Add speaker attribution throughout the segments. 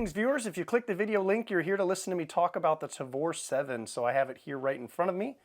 Speaker 1: Greetings viewers, if you click the video link, you're here to listen to me talk about the Tavor 7, so I have it here right in front of me.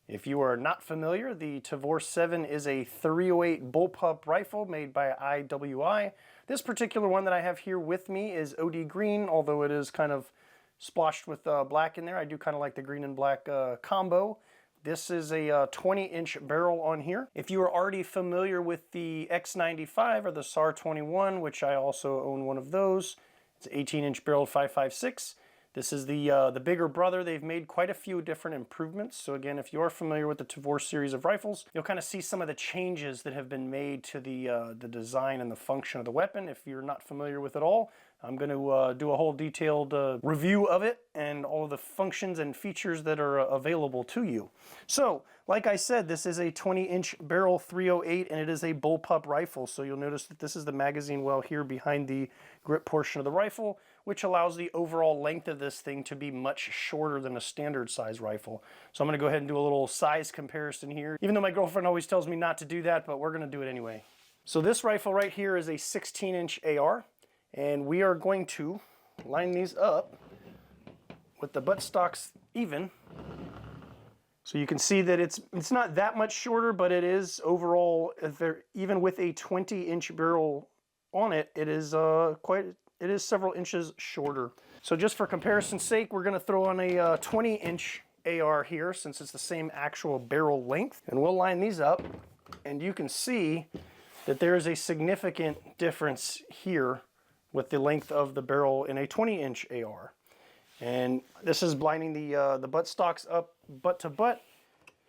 Speaker 1: If you are not familiar, the Tavor 7 is a 308 bullpup rifle made by IWI. This particular one that I have here with me is OD green, although it is kind of splotched with black in there. I do kind of like the green and black combo. This is a 20-inch barrel on here. If you are already familiar with the X95 or the SAR 21, which I also own one of those, it's an 18-inch barrel 5.56. This is the bigger brother. They've made quite a few different improvements. So again, if you're familiar with the Tavor series of rifles, you'll kind of see some of the changes that have been made to the design and the function of the weapon. If you're not familiar with it all, I'm going to do a whole detailed review of it and all of the functions and features that are available to you. So, like I said, this is a 20-inch barrel 308 and it is a bullpup rifle. So you'll notice that this is the magazine well here behind the grip portion of the rifle, which allows the overall length of this thing to be much shorter than a standard size rifle. So I'm going to go ahead and do a little size comparison here, even though my girlfriend always tells me not to do that, but we're going to do it anyway. So this rifle right here is a 16-inch AR. And we are going to line these up with the buttstocks even. So you can see that it's not that much shorter, but it is overall, even with a 20-inch barrel on it, it is several inches shorter. So just for comparison's sake, we're going to throw on a 20-inch AR here, since it's the same actual barrel length. And we'll line these up, and you can see that there is a significant difference here with the length of the barrel in a 20-inch AR. And this is lining the buttstocks up butt to butt.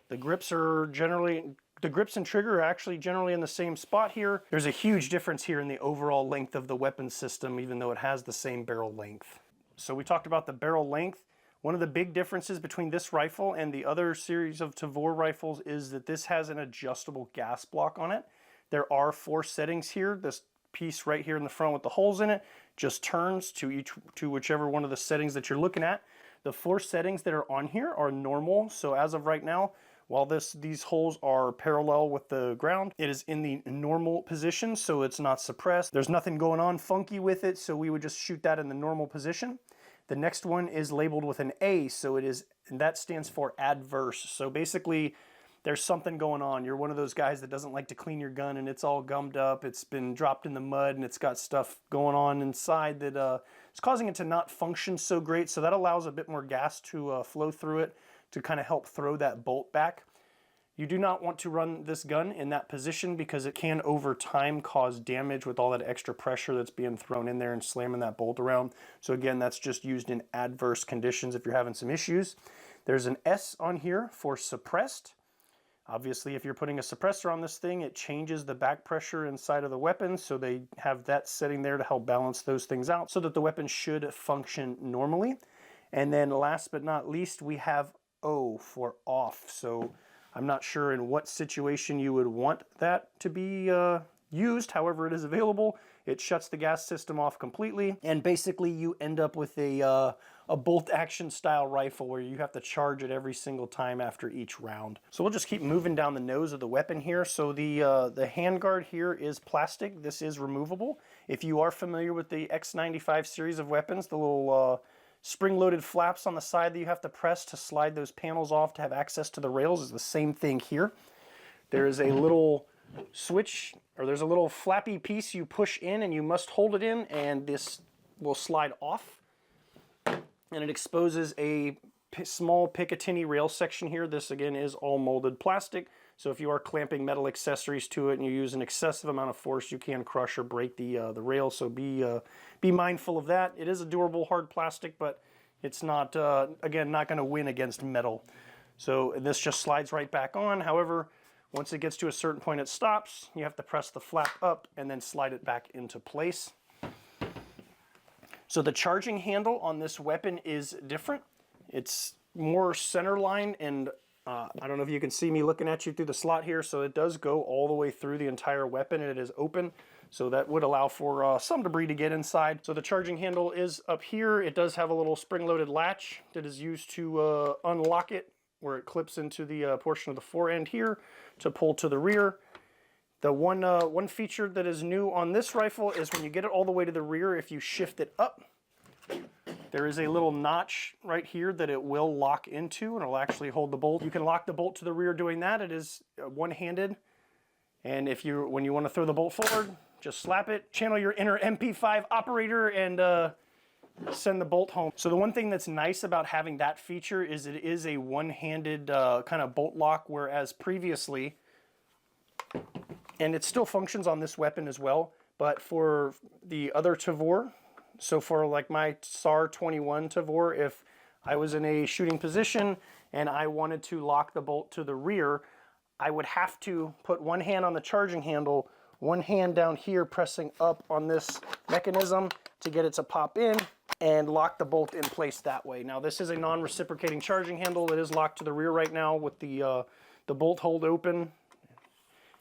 Speaker 1: The grips and trigger are actually generally in the same spot here. There's a huge difference here in the overall length of the weapon system, even though it has the same barrel length. So we talked about the barrel length. One of the big differences between this rifle and the other series of Tavor rifles is that this has an adjustable gas block on it. There are 4 settings here. This piece right here in the front with the holes in it just turns to whichever one of the settings that you're looking at. The 4 settings that are on here are normal. So as of right now, while these holes are parallel with the ground, it is in the normal position, so it's not suppressed. There's nothing going on funky with it, so we would just shoot that in the normal position. The next one is labeled with an A, and that stands for adverse. So basically, there's something going on. You're one of those guys that doesn't like to clean your gun and it's all gummed up, it's been dropped in the mud, and it's got stuff going on inside that is causing it to not function so great. So that allows a bit more gas to flow through it to kind of help throw that bolt back. You do not want to run this gun in that position because it can over time cause damage with all that extra pressure that's being thrown in there and slamming that bolt around. So again, that's just used in adverse conditions if you're having some issues. There's an S on here for suppressed. Obviously, if you're putting a suppressor on this thing, it changes the back pressure inside of the weapon, so they have that setting there to help balance those things out so that the weapon should function normally. And then last but not least, we have O for off. So I'm not sure in what situation you would want that to be used. However, it is available. It shuts the gas system off completely, and basically you end up with a bolt action style rifle where you have to charge it every single time after each round. So we'll just keep moving down the nose of the weapon here. So the handguard here is plastic. This is removable. If you are familiar with the X95 series of weapons, the little spring-loaded flaps on the side that you have to press to slide those panels off to have access to the rails is the same thing here. There is a little switch, or there's a little flappy piece you push in and you must hold it in, and this will slide off. And it exposes a small Picatinny rail section here. This again is all molded plastic. So if you are clamping metal accessories to it and you use an excessive amount of force, you can crush or break the rail. So be mindful of that. It is a durable hard plastic, but it's not, again, not going to win against metal. So this just slides right back on. However, once it gets to a certain point, it stops. You have to press the flap up and then slide it back into place. So the charging handle on this weapon is different. It's more center line, and I don't know if you can see me looking at you through the slot here. So it does go all the way through the entire weapon, and it is open. So that would allow for some debris to get inside. So the charging handle is up here. It does have a little spring-loaded latch that is used to unlock it, where it clips into the portion of the fore end here to pull to the rear. The one feature that is new on this rifle is when you get it all the way to the rear, if you shift it up, There is a little notch right here that it will lock into, and it'll actually hold the bolt. You can lock the bolt to the rear doing that. It is one-handed. And when you want to throw the bolt forward, just slap it, channel your inner MP5 operator, and send the bolt home. So the one thing that's nice about having that feature is it is a one-handed kind of bolt lock, whereas previously, and it still functions on this weapon as well, but for the other Tavor, so for like my SAR 21 Tavor, if I was in a shooting position and I wanted to lock the bolt to the rear, I would have to put one hand on the charging handle, one hand down here pressing up on this mechanism to get it to pop in and lock the bolt in place that way. Now this is a non-reciprocating charging handle. It is locked to the rear right now with the bolt hold open.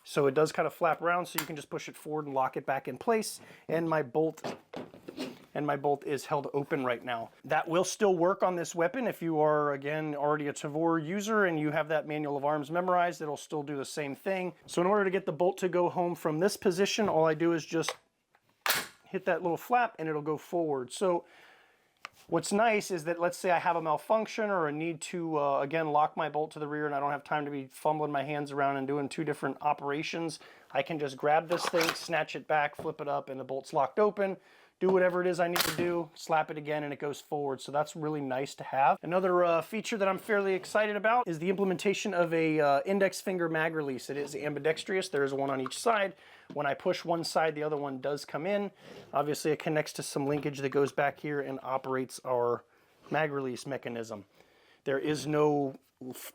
Speaker 1: So it does kind of flap around, so you can just push it forward and lock it back in place. And my bolt is held open right now. That will still work on this weapon if you are, again, already a Tavor user and you have that manual of arms memorized. It'll still do the same thing. So in order to get the bolt to go home from this position, all I do is just hit that little flap and it'll go forward. So what's nice is that, let's say I have a malfunction or a need to, again, lock my bolt to the rear and I don't have time to be fumbling my hands around and doing two different operations. I can just grab this thing, snatch it back, flip it up, and the bolt's locked open. Do whatever it is I need to do, slap it again, and it goes forward. So that's really nice to have. Another feature that I'm fairly excited about is the implementation of a index finger mag release. It is ambidextrous. There is one on each side. When I push one side, the other one does come in. Obviously, it connects to some linkage that goes back here and operates our mag release mechanism. There is no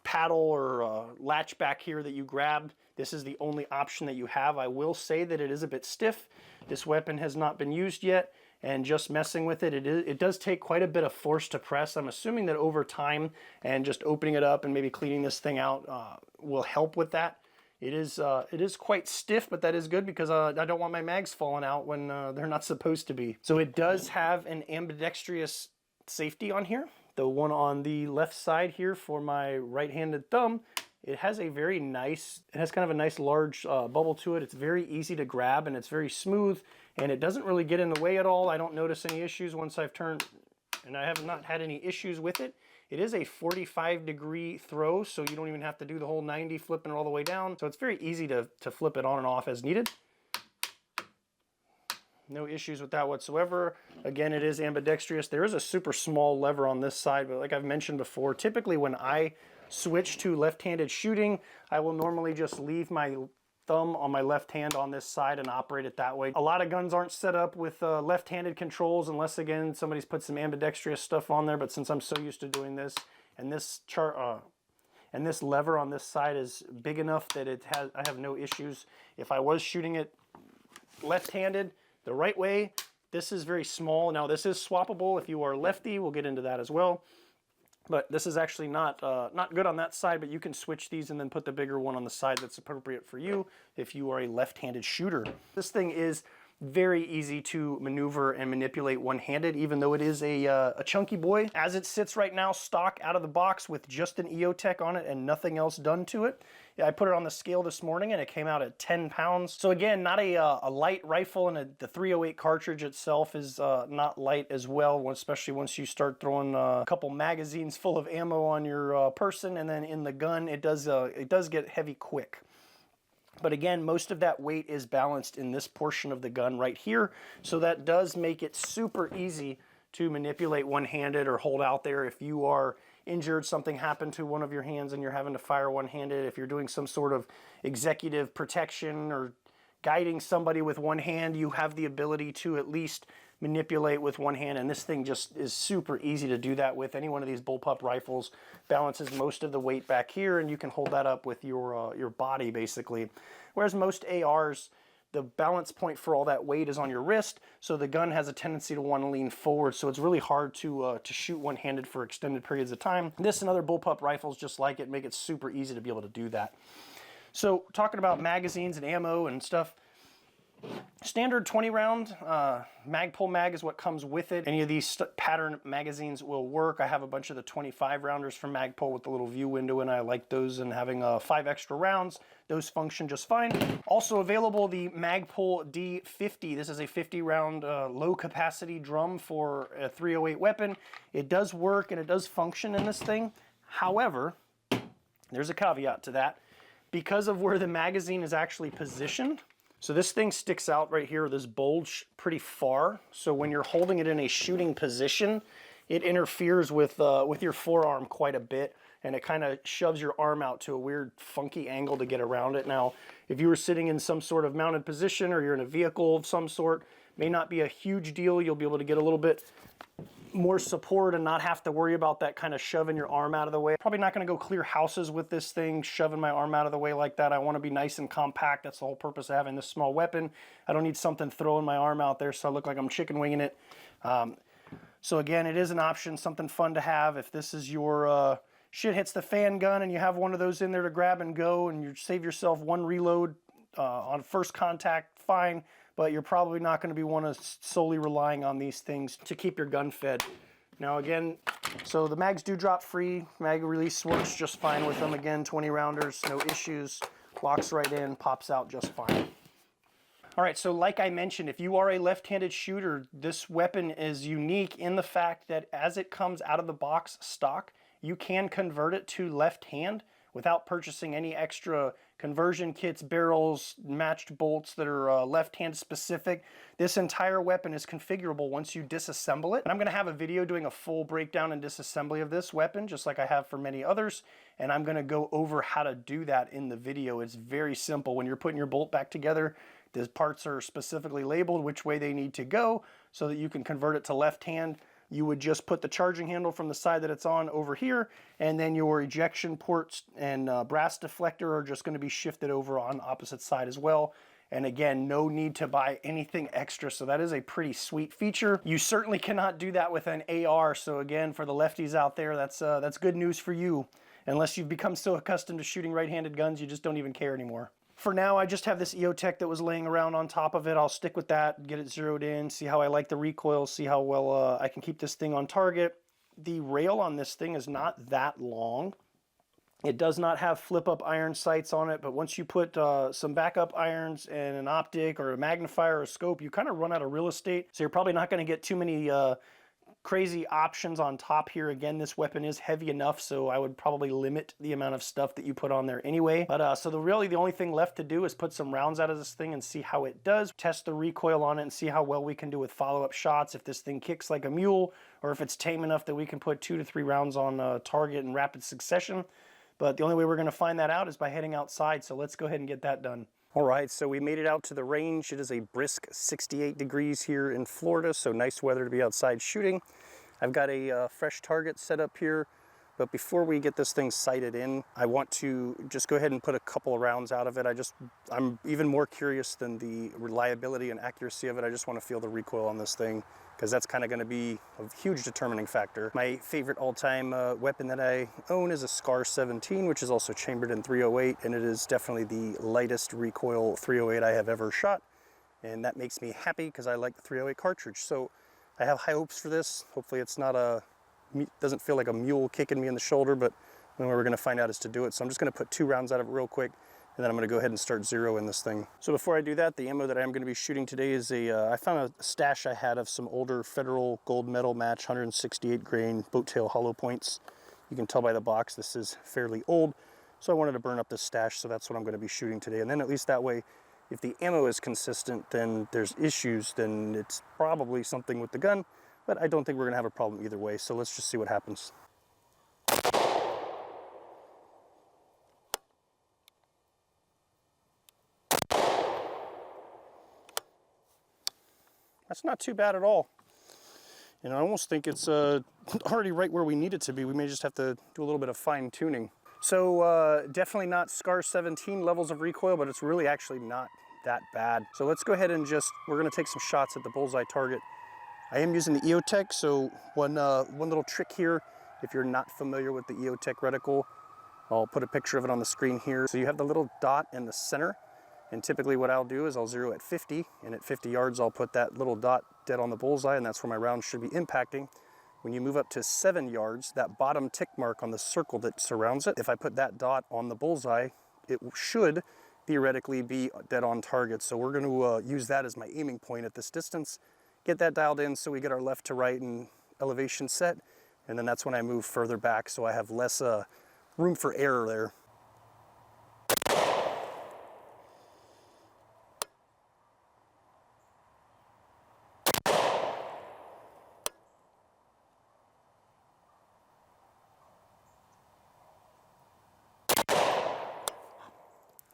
Speaker 1: paddle or latch back here that you grab. This is the only option that you have. I will say that it is a bit stiff. This weapon has not been used yet, and just messing with it, it does take quite a bit of force to press. I'm assuming that over time and just opening it up and maybe cleaning this thing out will help with that. It is quite stiff, but that is good because I don't want my mags falling out when they're not supposed to be. So it does have an ambidextrous safety on here. The one on the left side here for my right-handed thumb, it has a very nice, it has kind of a nice large bubble to it. It's very easy to grab and it's very smooth and it doesn't really get in the way at all. I don't notice any issues once I've turned, and I have not had any issues with it. It is a 45-degree throw, so you don't even have to do the whole 90 flipping it all the way down. So it's very easy to flip it on and off as needed. No issues with that whatsoever. Again, it is ambidextrous. There is a super small lever on this side, but like I've mentioned before, typically when I switch to left-handed shooting, I will normally just leave my thumb on my left hand on this side and operate it that way. A lot of guns aren't set up with left-handed controls unless, again, somebody's put some ambidextrous stuff on there, but since I'm so used to doing this, and this lever on this side is big enough that I have no issues. If I was shooting it left-handed, the right way, this is very small. Now this is swappable if you are lefty. We'll get into that as well. But this is actually not good on that side, but you can switch these and then put the bigger one on the side that's appropriate for you if you are a left-handed shooter. This thing is very easy to maneuver and manipulate one-handed, even though it is a chunky boy. As it sits right now, stock out of the box with just an EOTech on it and nothing else done to it. I put it on the scale this morning and it came out at 10 pounds. So again, not a light rifle, and the 308 cartridge itself is not light as well, especially once you start throwing a couple magazines full of ammo on your person, and then in the gun, it does get heavy quick. But again, most of that weight is balanced in this portion of the gun right here, so that does make it super easy to manipulate one-handed or hold out there if you are injured, something happened to one of your hands and you're having to fire one-handed. If you're doing some sort of executive protection or guiding somebody with one hand, you have the ability to at least manipulate with one hand, and this thing just is super easy to do that with. Any one of these bullpup rifles balances most of the weight back here, and you can hold that up with your body basically. Whereas most ARs, the balance point for all that weight is on your wrist, so the gun has a tendency to want to lean forward, so it's really hard to shoot one-handed for extended periods of time. This and other bullpup rifles just like it make it super easy to be able to do that. So talking about magazines and ammo and stuff, Standard 20 round Magpul mag is what comes with it. Any of these pattern magazines will work. I have a bunch of the 25 rounders from Magpul with the little view window, and I like those, and having 5 extra rounds, those function just fine. Also available, the Magpul D50. This is a 50 round low capacity drum for a 308 weapon. It does work and it does function in this thing. However, there's a caveat to that. Because of where the magazine is actually positioned, so this thing sticks out right here, this bulge, pretty far. So when you're holding it in a shooting position, it interferes with your forearm quite a bit, and it kind of shoves your arm out to a weird, funky angle to get around it. Now, if you were sitting in some sort of mounted position, or you're in a vehicle of some sort, may not be a huge deal. You'll be able to get a little bit more support and not have to worry about that kind of shoving your arm out of the way. Probably not going to go clear houses with this thing, shoving my arm out of the way like that. I want to be nice and compact. That's the whole purpose of having this small weapon. I don't need something throwing my arm out there so I look like I'm chicken winging it. So again, it is an option, something fun to have. If this is your shit hits the fan gun and you have one of those in there to grab and go, and you save yourself one reload on first contact, fine. But you're probably not going to be one of solely relying on these things to keep your gun fed. Now again, so the mags do drop free. Mag release works just fine with them. Again, 20 rounders, no issues. Locks right in, pops out just fine. All right, so like I mentioned, if you are a left-handed shooter, this weapon is unique in the fact that as it comes out of the box stock, you can convert it to left hand without purchasing any extra conversion kits, barrels, matched bolts that are left-hand specific. This entire weapon is configurable once you disassemble it. And I'm gonna have a video doing a full breakdown and disassembly of this weapon, just like I have for many others. And I'm gonna go over how to do that in the video. It's very simple. When you're putting your bolt back together, the parts are specifically labeled which way they need to go so that you can convert it to left hand. You would just put the charging handle from the side that it's on over here, and then your ejection ports and brass deflector are just going to be shifted over on the opposite side as well. And again, no need to buy anything extra, so that is a pretty sweet feature. You certainly cannot do that with an AR, so again, for the lefties out there, that's good news for you. Unless you've become so accustomed to shooting right-handed guns, you just don't even care anymore. For now, I just have this EOTech that was laying around on top of it. I'll stick with that, get it zeroed in, see how I like the recoil, see how well I can keep this thing on target. The rail on this thing is not that long. It does not have flip-up iron sights on it, but once you put some backup irons and an optic or a magnifier or a scope, you kind of run out of real estate. So you're probably not going to get too many crazy options on top here. Again, this weapon is heavy enough, so I would probably limit the amount of stuff that you put on there anyway. But so really the only thing left to do is put some rounds out of this thing and see how it does. Test the recoil on it and see how well we can do with follow-up shots, if this thing kicks like a mule, or if it's tame enough that we can put 2 to 3 rounds on target in rapid succession. But the only way we're going to find that out is by heading outside, so let's go ahead and get that done. All right, so we made it out to the range. It is a brisk 68 degrees here in Florida, so nice weather to be outside shooting. I've got a fresh target set up here, but before we get this thing sighted in, I want to just go ahead and put a couple of rounds out of it. I'm even more curious than the reliability and accuracy of it. I just want to feel the recoil on this thing, because that's kind of going to be a huge determining factor. My favorite all-time weapon that I own is a SCAR 17, which is also chambered in 308, and it is definitely the lightest recoil 308 I have ever shot, and that makes me happy because I like the 308 cartridge. So I have high hopes for this. Hopefully it's not doesn't feel like a mule kicking me in the shoulder, but the only way we're going to find out is to do it. So I'm just going to put 2 rounds out of it real quick, and then I'm going to go ahead and start zeroing this thing. So before I do that, the ammo that I'm going to be shooting today is I found a stash I had of some older Federal gold medal match 168 grain boat tail hollow points. You can tell by the box this is fairly old, so I wanted to burn up this stash, so that's what I'm going to be shooting today. And then at least that way, if the ammo is consistent, then there's issues, then it's probably something with the gun, but I don't think we're going to have a problem either way, so let's just see what happens. That's not too bad at all. And I almost think it's already right where we need it to be. We may just have to do a little bit of fine tuning. So definitely not SCAR 17 levels of recoil, but it's really actually not that bad. So let's go ahead and we're gonna take some shots at the bullseye target. I am using the EOTech, so one little trick here, if you're not familiar with the EOTech reticle, I'll put a picture of it on the screen here. So you have the little dot in the center, And typically what I'll do is I'll zero at 50, and at 50 yards I'll put that little dot dead on the bullseye, and that's where my round should be impacting. When you move up to 7 yards, that bottom tick mark on the circle that surrounds it, if I put that dot on the bullseye, it should theoretically be dead on target. So we're going to use that as my aiming point at this distance, get that dialed in so we get our left to right and elevation set, and then that's when I move further back so I have less room for error there.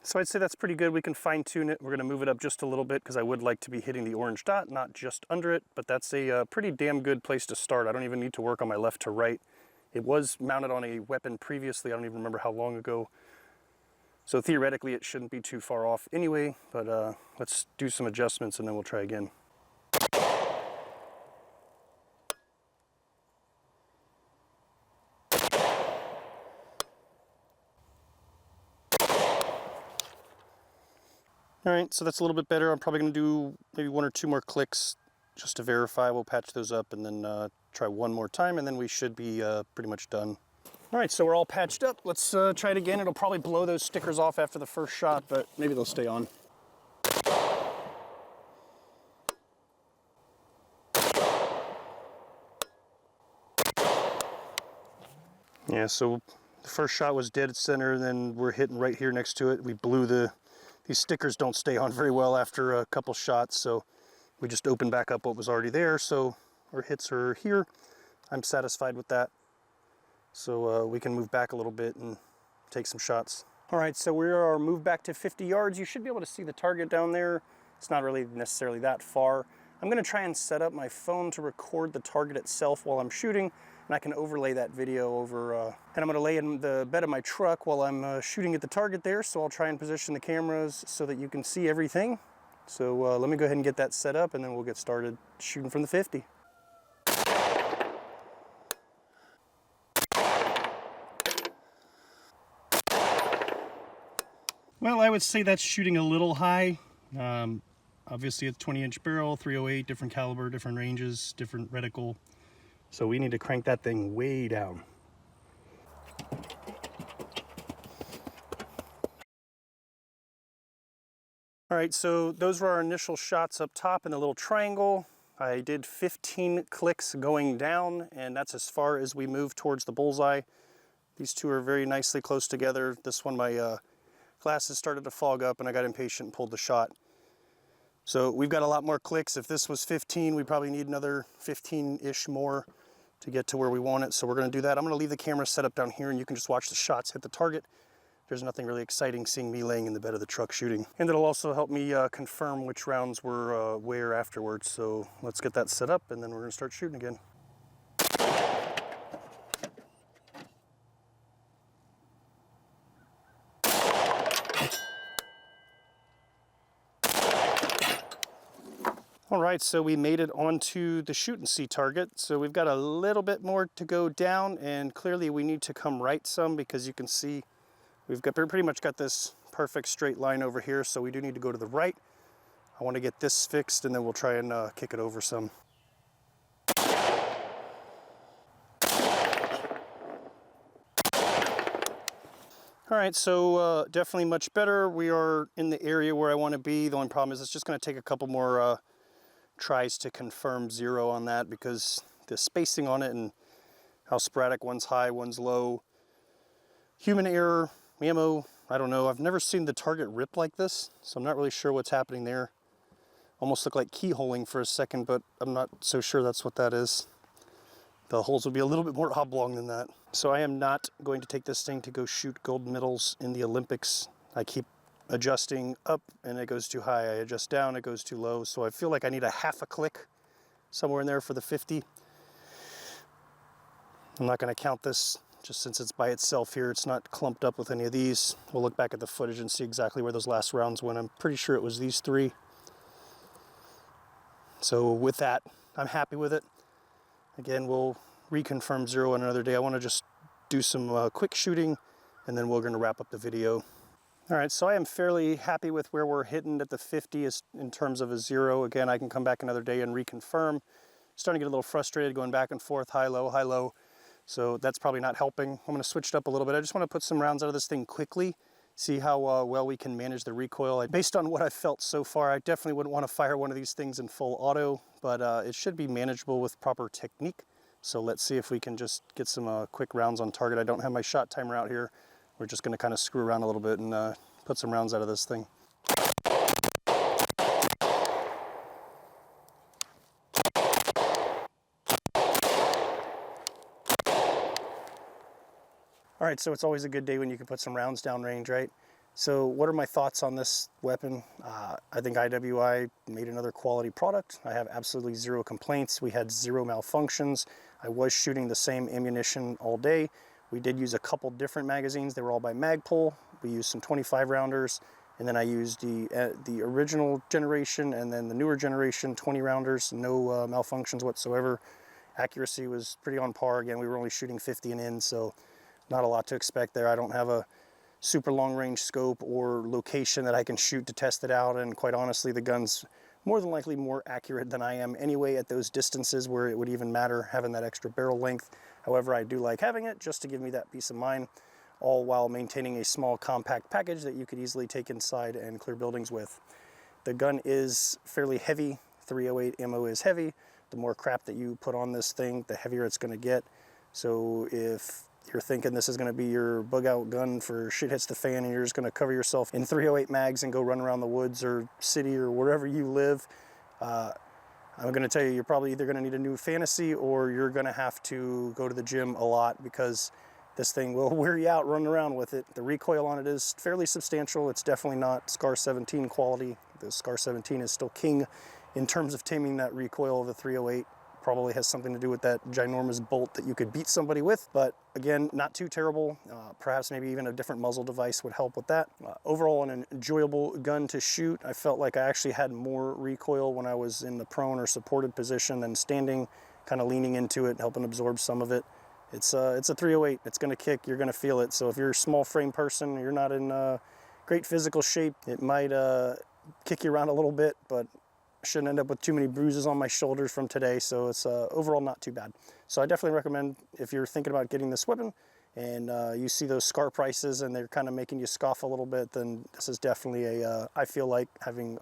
Speaker 1: So I'd say that's pretty good. We can fine tune it. We're going to move it up just a little bit because I would like to be hitting the orange dot, not just under it, but that's a pretty damn good place to start. I don't even need to work on my left to right. It was mounted on a weapon previously. I don't even remember how long ago. So theoretically it shouldn't be too far off anyway, but let's do some adjustments and then we'll try again. All right, so that's a little bit better. I'm probably going to do maybe 1 or 2 more clicks just to verify. We'll patch those up and then try one more time, and then we should be pretty much done. All right, so we're all patched up. Let's try it again. It'll probably blow those stickers off after the first shot, but maybe they'll stay on. Yeah, so the first shot was dead center, and then we're hitting right here next to it. We blew these stickers don't stay on very well after a couple shots, so we just opened back up what was already there. So our hits are here. I'm satisfied with that. So we can move back a little bit and take some shots. All right, so we are moved back to 50 yards. You should be able to see the target down there. It's not really necessarily that far. I'm gonna try and set up my phone to record the target itself while I'm shooting, and I can overlay that video over, and I'm gonna lay in the bed of my truck while I'm shooting at the target there, so I'll try and position the cameras so that you can see everything. So let me go ahead and get that set up, and then we'll get started shooting from the 50. Well, I would say that's shooting a little high. Obviously, it's 20-inch barrel, 308, different caliber, different ranges, different reticle. So we need to crank that thing way down. All right, so those were our initial shots up top in the little triangle. I did 15 clicks going down, and that's as far as we move towards the bullseye. These two are very nicely close together. This one, my glasses started to fog up and I got impatient and pulled the shot. So we've got a lot more clicks. If this was 15, we probably need another 15-ish more to get to where we want it. So we're gonna do that. I'm gonna leave the camera set up down here and you can just watch the shots hit the target. There's nothing really exciting seeing me laying in the bed of the truck shooting. And it'll also help me confirm which rounds were where afterwards. So let's get that set up and then we're gonna start shooting again. All right, so we made it onto the shoot and see target. So we've got a little bit more to go down, and clearly we need to come right some because you can see we've got pretty much got this perfect straight line over here. So we do need to go to the right. I want to get this fixed and then we'll try and kick it over some. All right, so definitely much better. We are in the area where I want to be. The only problem is it's just going to take a couple more tries to confirm zero on that because the spacing on it and how sporadic, one's high, one's low. Human error, ammo, I don't know. I've never seen the target rip like this, so I'm not really sure what's happening there. Almost looked like keyholing for a second, but I'm not so sure that's what that is. The holes would be a little bit more oblong than that. So I am not going to take this thing to go shoot gold medals in the Olympics. I keep adjusting up and it goes too high. I adjust down, it goes too low. So I feel like I need a half a click somewhere in there for the 50. I'm not going to count this just since it's by itself here. It's not clumped up with any of these. We'll look back at the footage and see exactly where those last rounds went. I'm pretty sure it was these three. So with that, I'm happy with it. Again, we'll reconfirm zero on another day. I want to just do some quick shooting and then we're going to wrap up the video. All right, so I am fairly happy with where we're hitting at the 50 in terms of a 0. Again, I can come back another day and reconfirm. Starting to get a little frustrated going back and forth, high, low, high, low. So that's probably not helping. I'm going to switch it up a little bit. I just want to put some rounds out of this thing quickly, see how well we can manage the recoil. Based on what I've felt so far, I definitely wouldn't want to fire one of these things in full auto, but it should be manageable with proper technique. So let's see if we can just get some quick rounds on target. I don't have my shot timer out here. We're just going to kind of screw around a little bit and put some rounds out of this thing. All right, so it's always a good day when you can put some rounds down range, right? So what are my thoughts on this weapon? I think IWI made another quality product. I have absolutely zero complaints. We had zero malfunctions. I was shooting the same ammunition all day. We did use a couple different magazines. They were all by Magpul. We used some 25 rounders, and then I used the original generation and then the newer generation 20 rounders. No malfunctions whatsoever. Accuracy was pretty on par. Again, we were only shooting 50 and in, so not a lot to expect there. I don't have a super long range scope or location that I can shoot to test it out, and quite honestly, the gun's more than likely more accurate than I am anyway at those distances where it would even matter having that extra barrel length. However, I do like having it just to give me that peace of mind, all while maintaining a small compact package that you could easily take inside and clear buildings with. The gun is fairly heavy. 308 ammo is heavy. The more crap that you put on this thing, the heavier it's going to get. So if you're thinking this is going to be your bug out gun for shit hits the fan and you're just going to cover yourself in 308 mags and go run around the woods or city or wherever you live, I'm going to tell you, you're probably either going to need a new Fantasy or you're going to have to go to the gym a lot, because this thing will wear you out running around with it. The recoil on it is fairly substantial. It's definitely not SCAR 17 quality. The SCAR 17 is still king in terms of taming that recoil of a 308. Probably has something to do with that ginormous bolt that you could beat somebody with, but again, not too terrible. Perhaps maybe even a different muzzle device would help with that. Overall, an enjoyable gun to shoot. I felt like I actually had more recoil when I was in the prone or supported position than standing, kind of leaning into it, helping absorb some of it. It's a 308. It's going to kick. You're going to feel it. So if you're a small frame person, you're not in great physical shape, it might kick you around a little bit, but shouldn't end up with too many bruises on my shoulders from today, so it's overall not too bad. So I definitely recommend, if you're thinking about getting this weapon and you see those SCAR prices and they're kind of making you scoff a little bit, then this is definitely I feel like, having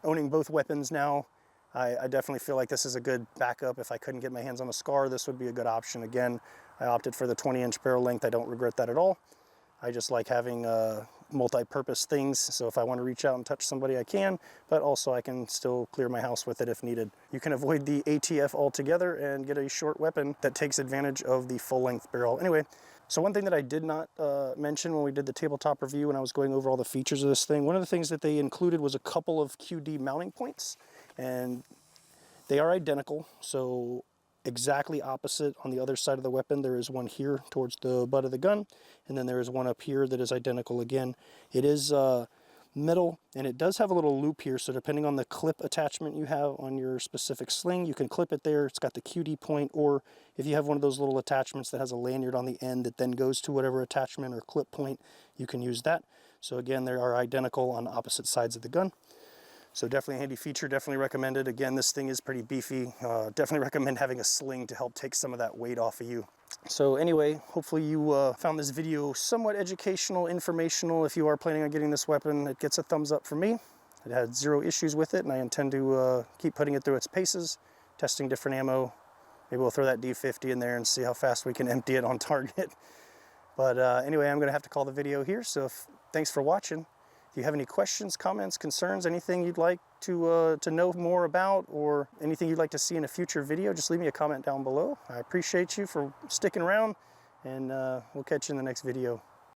Speaker 1: owning both weapons now, I definitely feel like this is a good backup. If I couldn't get my hands on a SCAR, this would be a good option. Again, I opted for the 20-inch barrel length. I don't regret that at all. I just like having multi-purpose things, so if I want to reach out and touch somebody, I can, but also I can still clear my house with it if needed. You can avoid the ATF altogether and get a short weapon that takes advantage of the full-length barrel. Anyway, so one thing that I did not mention when we did the tabletop review, when I was going over all the features of this thing, one of the things that they included was a couple of QD mounting points, and they are identical, so exactly opposite on the other side of the weapon. There is one here towards the butt of the gun, and then there is one up here that is identical again. It is metal, and it does have a little loop here, so depending on the clip attachment you have on your specific sling, you can clip it there. It's got the QD point, or if you have one of those little attachments that has a lanyard on the end that then goes to whatever attachment or clip point, you can use that. So again, they are identical on opposite sides of the gun. So definitely a handy feature, definitely recommended. Again, this thing is pretty beefy. Definitely recommend having a sling to help take some of that weight off of you. So anyway, hopefully you found this video somewhat educational, informational. If you are planning on getting this weapon, it gets a thumbs up from me. It had zero issues with it, and I intend to keep putting it through its paces, testing different ammo. Maybe we'll throw that D50 in there and see how fast we can empty it on target. But anyway, I'm going to have to call the video here, so thanks for watching. If you have any questions, comments, concerns, anything you'd like to know more about, or anything you'd like to see in a future video, just leave me a comment down below. I appreciate you for sticking around, and we'll catch you in the next video.